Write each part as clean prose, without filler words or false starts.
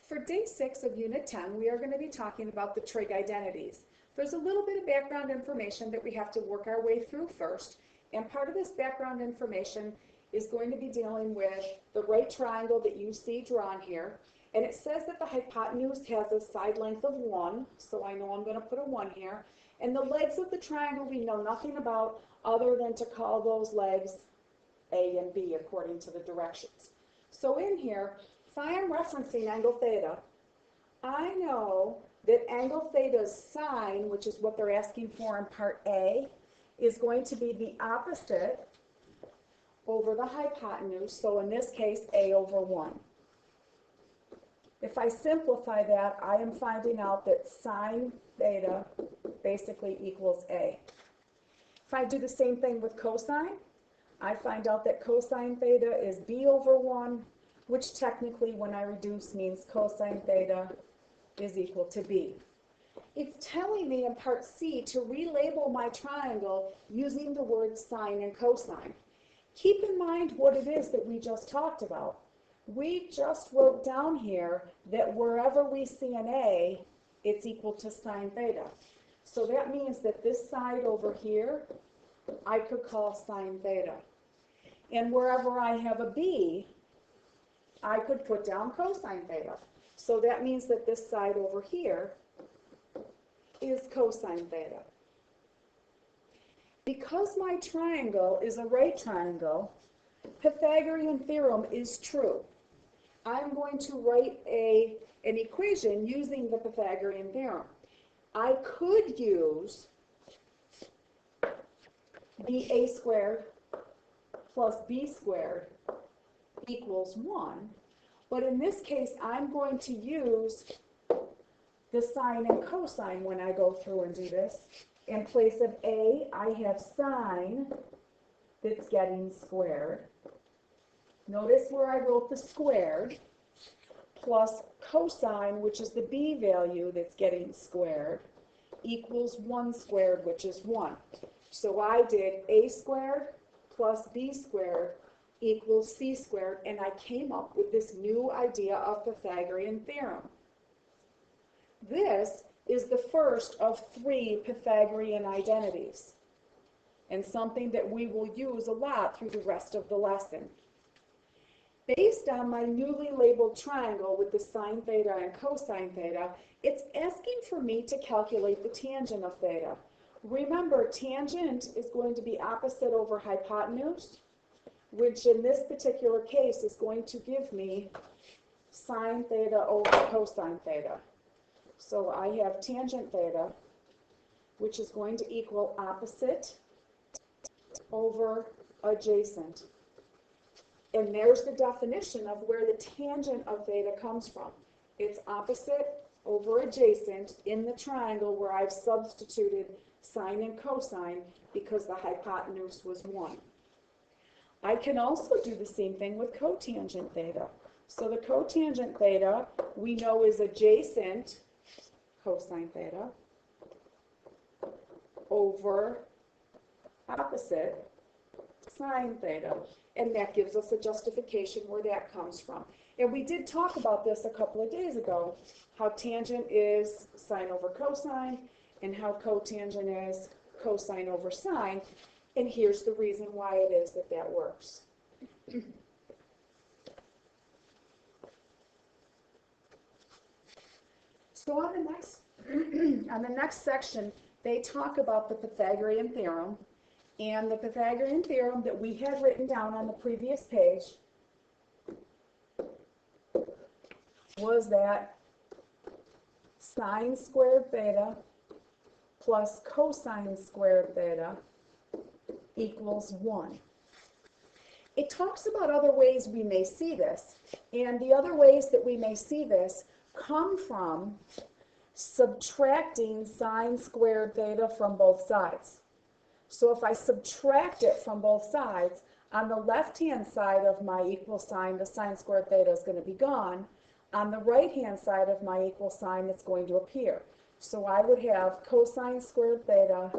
For day 6 of Unit 10, we are going to be talking about the trig identities. There's a little bit of background information that we have to work our way through first, and part of this background information is going to be dealing with the right triangle that you see drawn here, and it says that the hypotenuse has a side length of 1, so I know I'm going to put a 1 here, and the legs of the triangle we know nothing about other than to call those legs A and B according to the directions. So in here, if I am referencing angle theta, I know that angle theta's sine, which is what they're asking for in part A, is going to be the opposite over the hypotenuse, so in this case, A over 1. If I simplify that, I am finding out that sine theta basically equals A. If I do the same thing with cosine, I find out that cosine theta is B over 1, which technically, when I reduce, means cosine theta is equal to B. It's telling me in part C to relabel my triangle using the words sine and cosine. Keep in mind what it is that we just talked about. We just wrote down here that wherever we see an A, it's equal to sine theta. So that means that this side over here, I could call sine theta. And wherever I have a B, I could put down cosine theta. So that means that this side over here is cosine theta. Because my triangle is a right triangle, Pythagorean theorem is true. I'm going to write an equation using the Pythagorean theorem. I could use the a squared plus b squared equals 1, but in this case I'm going to use the sine and cosine when I go through and do this. In place of a, I have sine that's getting squared. Notice where I wrote the squared, plus cosine, which is the b value that's getting squared, equals 1 squared, which is 1. So I did a squared plus b squared equals c squared, and I came up with this new idea of Pythagorean theorem. This is the first of 3 Pythagorean identities, and something that we will use a lot through the rest of the lesson. Based on my newly labeled triangle with the sine theta and cosine theta, it's asking for me to calculate the tangent of theta. Remember, tangent is going to be opposite over hypotenuse, which in this particular case is going to give me sine theta over cosine theta. So I have tangent theta, which is going to equal opposite over adjacent. And there's the definition of where the tangent of theta comes from. It's opposite over adjacent in the triangle where I've substituted sine and cosine because the hypotenuse was 1. I can also do the same thing with cotangent theta. So the cotangent theta we know is adjacent cosine theta over opposite sine theta. And that gives us a justification where that comes from. And we did talk about this a couple of days ago, how tangent is sine over cosine, and how cotangent is cosine over sine. And here's the reason why it is that that works. So on the next section, they talk about the Pythagorean theorem. And the Pythagorean theorem that we had written down on the previous page was that sine squared theta plus cosine squared theta equals 1. It talks about other ways we may see this, and the other ways that we may see this come from subtracting sine squared theta from both sides. So if I subtract it from both sides, on the left-hand side of my equal sign, the sine squared theta is going to be gone. On the right-hand side of my equal sign, it's going to appear. So I would have cosine squared theta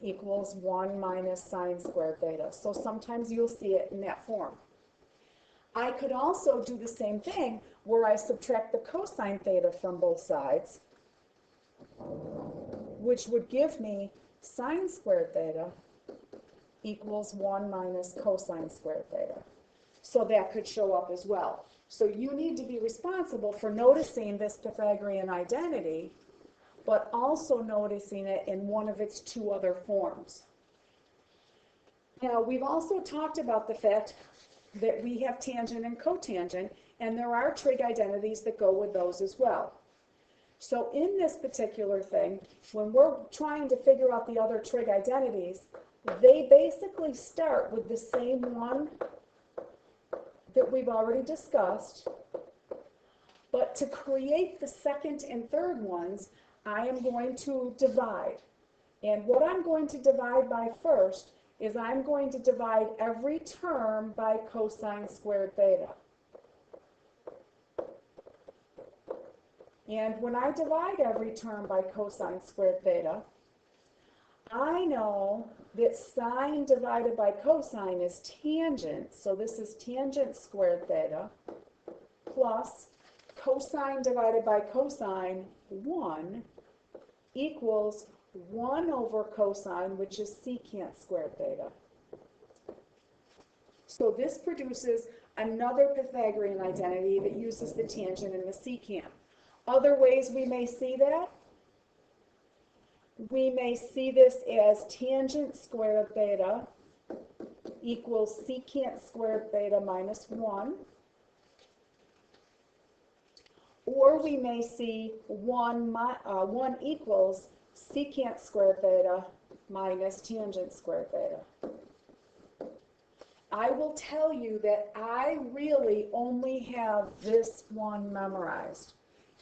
equals 1 minus sine squared theta. So sometimes you'll see it in that form. I could also do the same thing where I subtract the cosine theta from both sides, which would give me sine squared theta equals 1 minus cosine squared theta. So that could show up as well. So you need to be responsible for noticing this Pythagorean identity, but also noticing it in one of its two other forms. Now, we've also talked about the fact that we have tangent and cotangent, and there are trig identities that go with those as well. So in this particular thing, when we're trying to figure out the other trig identities, they basically start with the same one that we've already discussed, but to create the second and third ones, I am going to divide. And what I'm going to divide by first is I'm going to divide every term by cosine squared theta. And when I divide every term by cosine squared theta, I know that sine divided by cosine is tangent, so this is tangent squared theta, plus cosine divided by cosine, 1, equals 1 over cosine, which is secant squared theta. So this produces another Pythagorean identity that uses the tangent and the secant. Other ways we may see that, we may see this as tangent squared theta equals secant squared theta minus 1. Or we may see 1 equals secant squared theta minus tangent squared theta. I will tell you that I really only have this one memorized.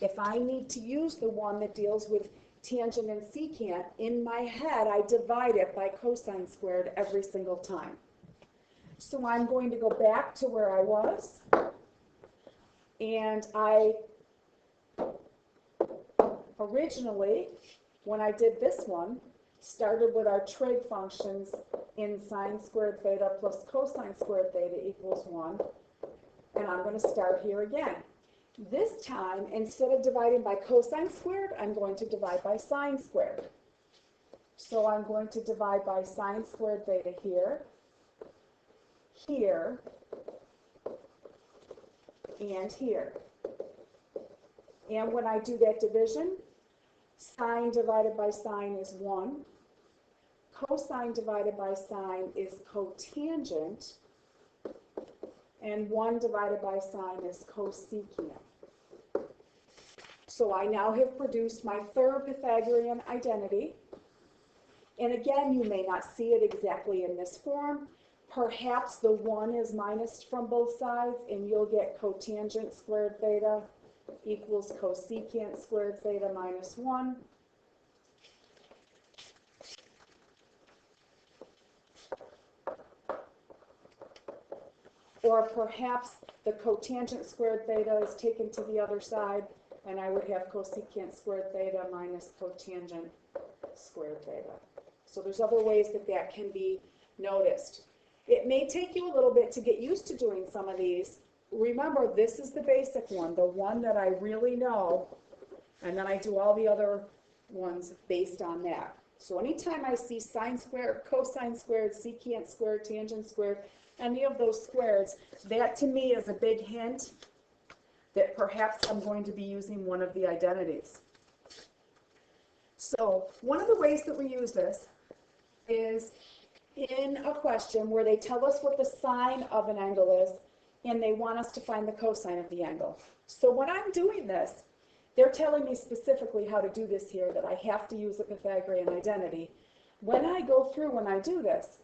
If I need to use the one that deals with tangent and secant, in my head I divide it by cosine squared every single time. So I'm going to go back to where I was, and I originally, when I did this one, started with our trig functions in sine squared theta plus cosine squared theta equals 1, and I'm going to start here again. This time, instead of dividing by cosine squared, I'm going to divide by sine squared. So I'm going to divide by sine squared theta here, here, and here. And when I do that division, sine divided by sine is 1. Cosine divided by sine is cotangent. And 1 divided by sine is cosecant. So I now have produced my third Pythagorean identity. And again, you may not see it exactly in this form. Perhaps the 1 is minused from both sides, and you'll get cotangent squared theta equals cosecant squared theta minus 1. Or perhaps the cotangent squared theta is taken to the other side, and I would have cosecant squared theta minus cotangent squared theta. So there's other ways that that can be noticed. It may take you a little bit to get used to doing some of these. Remember, this is the basic one, the one that I really know, and then I do all the other ones based on that. So anytime I see sine squared, cosine squared, secant squared, tangent squared, any of those squares, that to me is a big hint that perhaps I'm going to be using one of the identities. So one of the ways that we use this is in a question where they tell us what the sine of an angle is, and they want us to find the cosine of the angle. So when I'm doing this, they're telling me specifically how to do this here, that I have to use a Pythagorean identity. When I go through and I do this,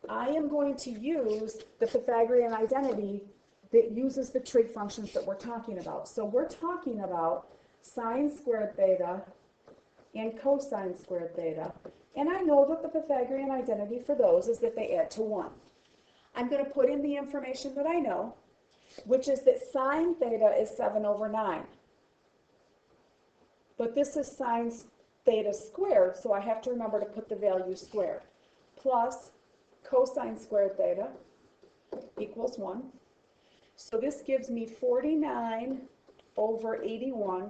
I am going to use the Pythagorean identity that uses the trig functions that we're talking about. So we're talking about sine squared theta and cosine squared theta. And I know that the Pythagorean identity for those is that they add to 1. I'm going to put in the information that I know, which is that sine theta is 7 over 9. But this is sine theta squared, so I have to remember to put the value squared. Plus cosine squared theta equals 1. So this gives me 49 over 81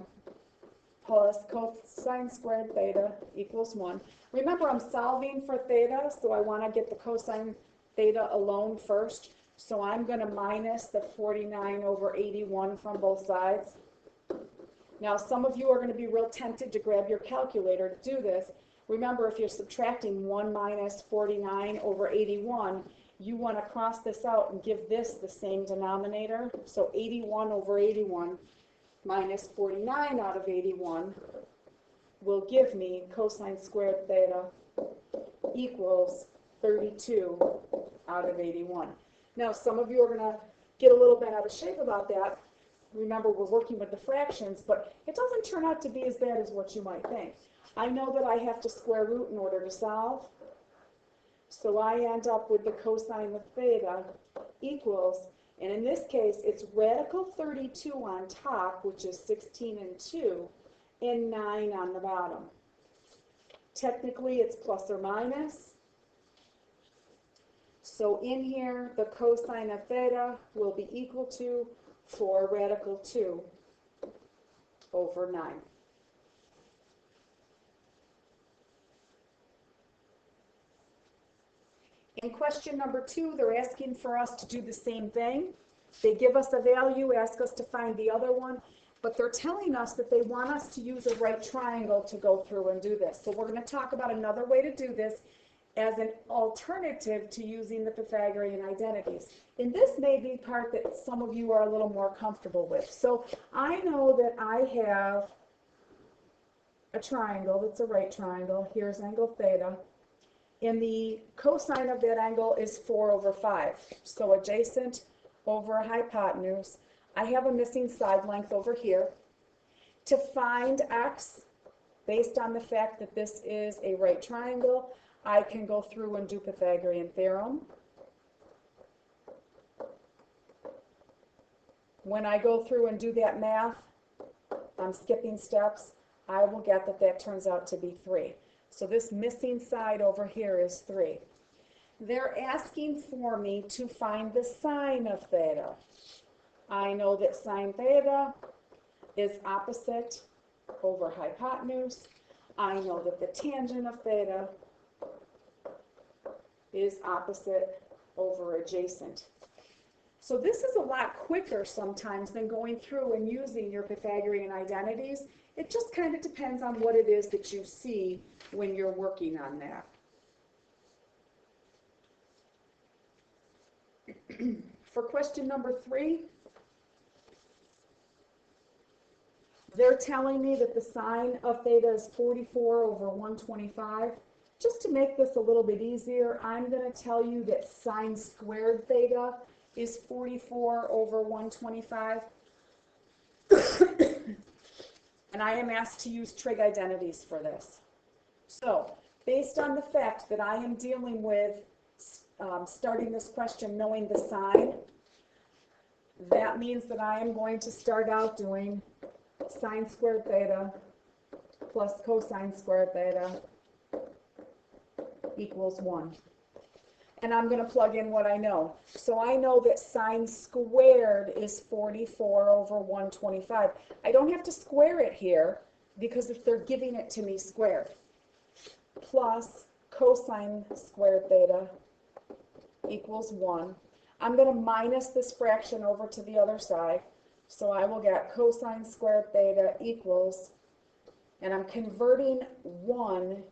plus cosine squared theta equals 1. Remember, I'm solving for theta, so I want to get the cosine theta alone first. So I'm going to minus the 49 over 81 from both sides. Now, some of you are going to be real tempted to grab your calculator to do this. Remember, if you're subtracting 1 minus 49 over 81, you want to cross this out and give this the same denominator. So 81 over 81 minus 49 out of 81 will give me cosine squared theta equals 32 out of 81. Now, some of you are going to get a little bent out of shape about that. Remember, we're working with the fractions, but it doesn't turn out to be as bad as what you might think. I know that I have to square root in order to solve, so I end up with the cosine of theta equals, and in this case, it's radical 32 on top, which is 16 and 2, and 9 on the bottom. Technically, it's plus or minus. So in here, the cosine of theta will be equal to 4 radical 2 over 9. In question number 2, they're asking for us to do the same thing. They give us a value, ask us to find the other one, but they're telling us that they want us to use a right triangle to go through and do this. So we're going to talk about another way to do this as an alternative to using the Pythagorean identities. And this may be part that some of you are a little more comfortable with. So I know that I have a triangle that's a right triangle. Here's angle theta. And the cosine of that angle is 4 over 5. So adjacent over hypotenuse. I have a missing side length over here. To find x, based on the fact that this is a right triangle, I can go through and do Pythagorean theorem. When I go through and do that math, I'm skipping steps, I will get that that turns out to be 3. So this missing side over here is 3. They're asking for me to find the sine of theta. I know that sine theta is opposite over hypotenuse. I know that the tangent of theta is opposite over adjacent. So this is a lot quicker sometimes than going through and using your Pythagorean identities. It just kind of depends on what it is that you see when you're working on that. For question number 3, they're telling me that the sine of theta is 44 over 125. Just to make this a little bit easier, I'm going to tell you that sine squared theta is 44 over 125. And I am asked to use trig identities for this. So, based on the fact that I am dealing with starting this question knowing the sine, that means that I am going to start out doing sine squared theta plus cosine squared theta equals 1. And I'm going to plug in what I know. So I know that sine squared is 44 over 125. I don't have to square it here because if they're giving it to me squared. Plus cosine squared theta equals 1. I'm going to minus this fraction over to the other side. So I will get cosine squared theta equals, and I'm converting 1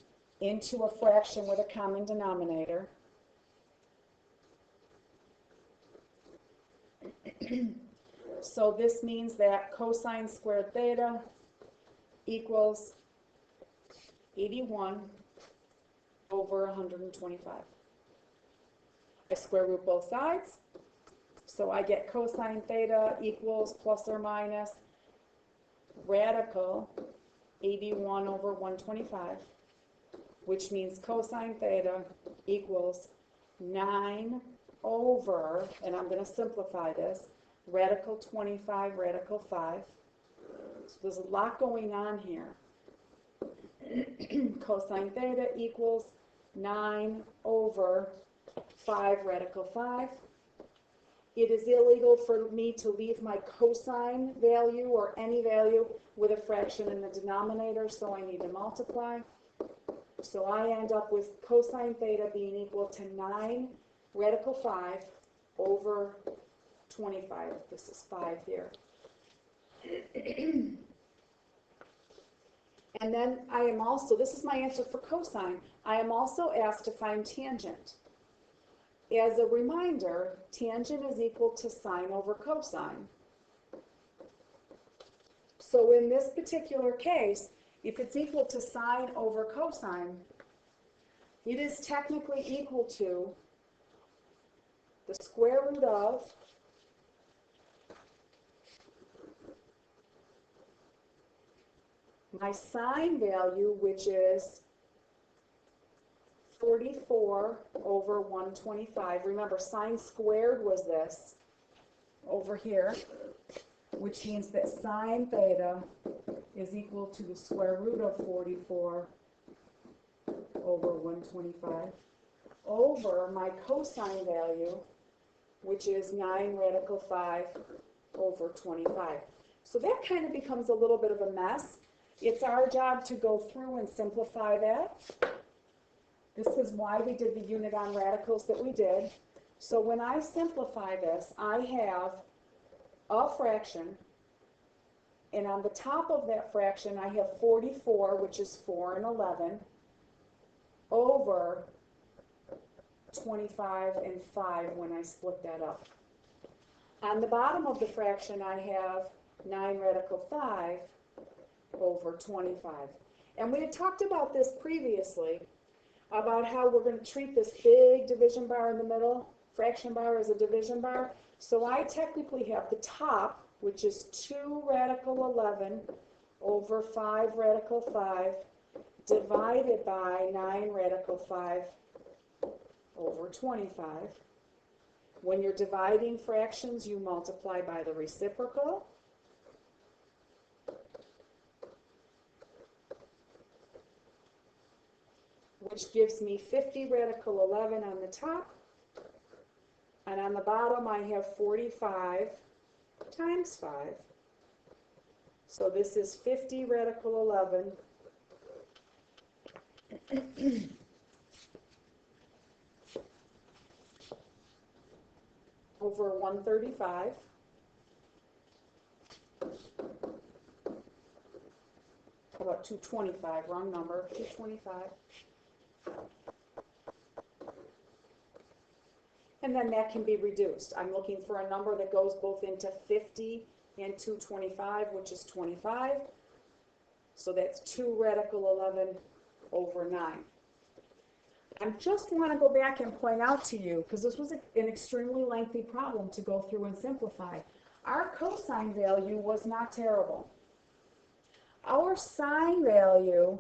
into a fraction with a common denominator. So this means that cosine squared theta equals 81 over 125. I square root both sides, so I get cosine theta equals plus or minus radical 81 over 125, which means cosine theta equals 9 over, and I'm going to simplify this, radical 25 radical 5. So there's a lot going on here. Cosine theta equals 9 over 5 radical 5. It is illegal for me to leave my cosine value or any value with a fraction in the denominator, so I need to multiply. So I end up with cosine theta being equal to 9 radical 5 over 25. This is 5 here. And then I am also, this is my answer for cosine, I am also asked to find tangent. As a reminder, tangent is equal to sine over cosine. So in this particular case, if it's equal to sine over cosine, it is technically equal to the square root of my sine value, which is 44 over 125. Remember, sine squared was this over here, which means that sine theta is equal to the square root of 44 over 125 over my cosine value, which is 9 radical 5 over 25. So that kind of becomes a little bit of a mess. It's our job to go through and simplify that. This is why we did the unit on radicals that we did. So when I simplify this, I have a fraction, and on the top of that fraction I have 44, which is 4 and 11, over 25 and 5 when I split that up. On the bottom of the fraction I have 9 radical 5 over 25. And we had talked about this previously, about how we're going to treat this big division bar in the middle, fraction bar, as a division bar. So I technically have the top, which is 2 radical 11 over 5 radical 5, divided by 9 radical 5 over 25. When you're dividing fractions, you multiply by the reciprocal. Which gives me 50 radical 11 on the top, and on the bottom I have 45 times 5. So this is 50 radical 11 over 135. How about 225? Wrong number. 225. And then that can be reduced. I'm looking for a number that goes both into 50 and 225, which is 25. So that's 2 radical 11 over 9. I just want to go back and point out to you, because this was an extremely lengthy problem to go through and simplify. Our cosine value was not terrible. Our sine value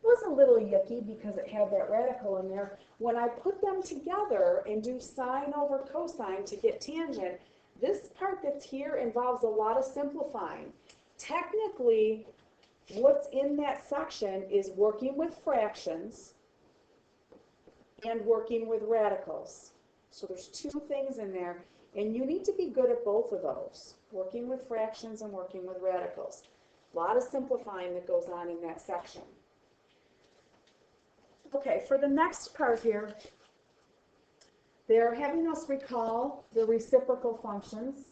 was a little yucky because it had that radical in there. When I put them together and do sine over cosine to get tangent, this part that's here involves a lot of simplifying. Technically, what's in that section is working with fractions and working with radicals. So there's 2 things in there, and you need to be good at both of those, working with fractions and working with radicals. A lot of simplifying that goes on in that section. Okay, for the next part here, they're having us recall the reciprocal functions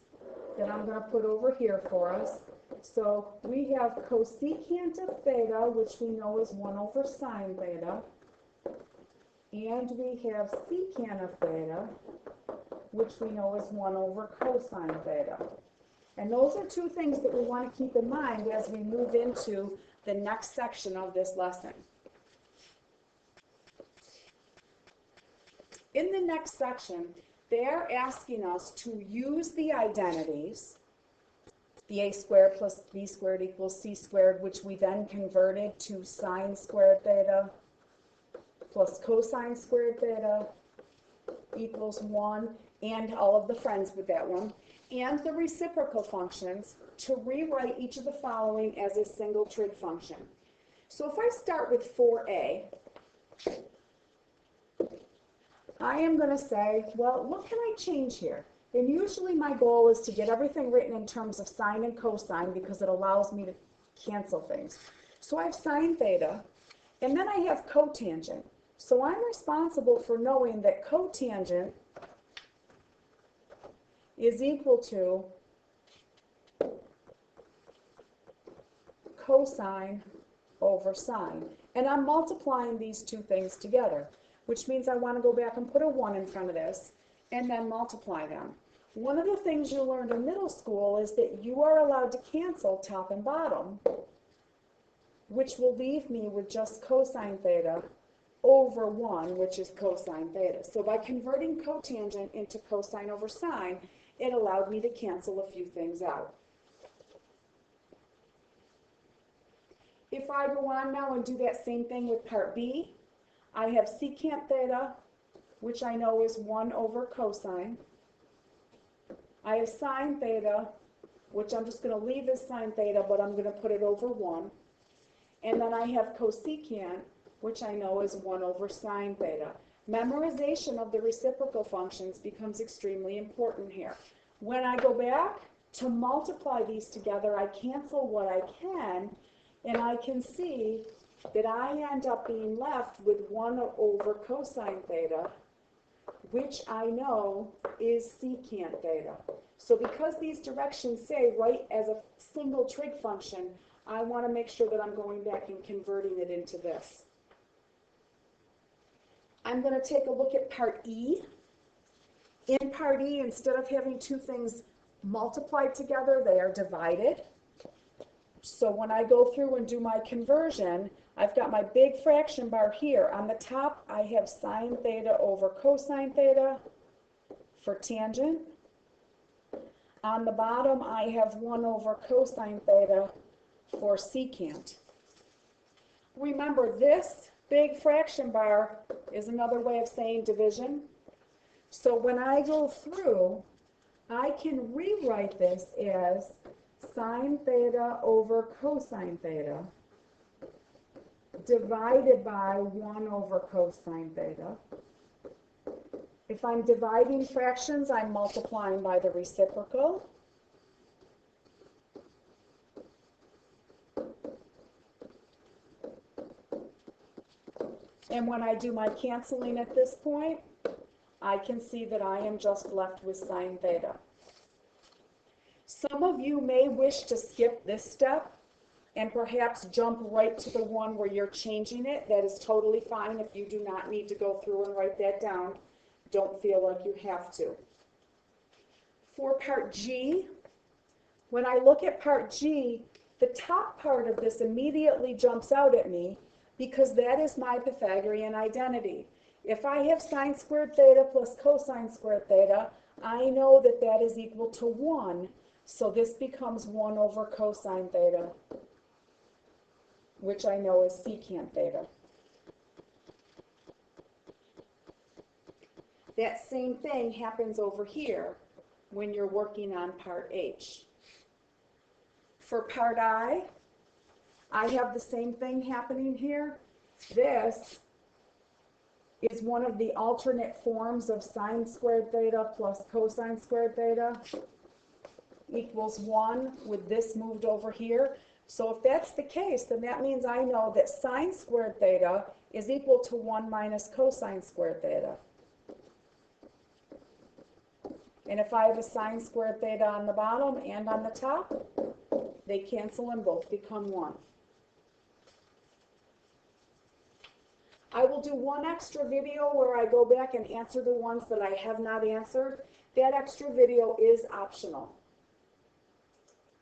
that I'm going to put over here for us. So we have cosecant of theta, which we know is 1 over sine theta, and we have secant of theta, which we know is 1 over cosine theta. And those are 2 things that we want to keep in mind as we move into the next section of this lesson. In the next section, they're asking us to use the identities, the a squared plus b squared equals c squared, which we then converted to sine squared theta plus cosine squared theta equals 1, and all of the friends with that one, and the reciprocal functions to rewrite each of the following as a single trig function. So if I start with 4a, I am going to say, well, what can I change here? And usually my goal is to get everything written in terms of sine and cosine because it allows me to cancel things. So I have sine theta, and then I have cotangent. So I'm responsible for knowing that cotangent is equal to cosine over sine. And I'm multiplying these two things together, which means I want to go back and put a 1 in front of this and then multiply them. One of the things you learned in middle school is that you are allowed to cancel top and bottom, which will leave me with just cosine theta over 1, which is cosine theta. So by converting cotangent into cosine over sine, it allowed me to cancel a few things out. If I go on now and do that same thing with part B, I have secant theta, which I know is 1 over cosine. I have sine theta, which I'm just going to leave as sine theta, but I'm going to put it over 1. And then I have cosecant, which I know is 1 over sine theta. Memorization of the reciprocal functions becomes extremely important here. When I go back to multiply these together, I cancel what I can, and I can see that I end up being left with 1 over cosine theta, which I know is secant theta. So because these directions say write as a single trig function, I want to make sure that I'm going back and converting it into this. I'm going to take a look at part E. In part E, instead of having two things multiplied together, they are divided. So when I go through and do my conversion, I've got my big fraction bar here. On the top, I have sine theta over cosine theta for tangent. On the bottom, I have 1 over cosine theta for secant. Remember, this big fraction bar is another way of saying division. So when I go through, I can rewrite this as sine theta over cosine theta divided by 1 over cosine theta. If I'm dividing fractions, I'm multiplying by the reciprocal. And when I do my canceling at this point, I can see that I am just left with sine theta. Some of you may wish to skip this step and perhaps jump right to the one where you're changing it. That is totally fine if you do not need to go through and write that down. Don't feel like you have to. For part G, when I look at part G, the top part of this immediately jumps out at me because that is my Pythagorean identity. If I have sine squared theta plus cosine squared theta, I know that that is equal to 1. So this becomes 1 over cosine theta, which I know is secant theta. That same thing happens over here when you're working on part H. For part I have the same thing happening here. This is one of the alternate forms of sine squared theta plus cosine squared theta equals 1 with this moved over here. So if that's the case, then that means I know that sine squared theta is equal to 1 minus cosine squared theta. And if I have a sine squared theta on the bottom and on the top, they cancel and both become 1. I will do one extra video where I go back and answer the ones that I have not answered. That extra video is optional.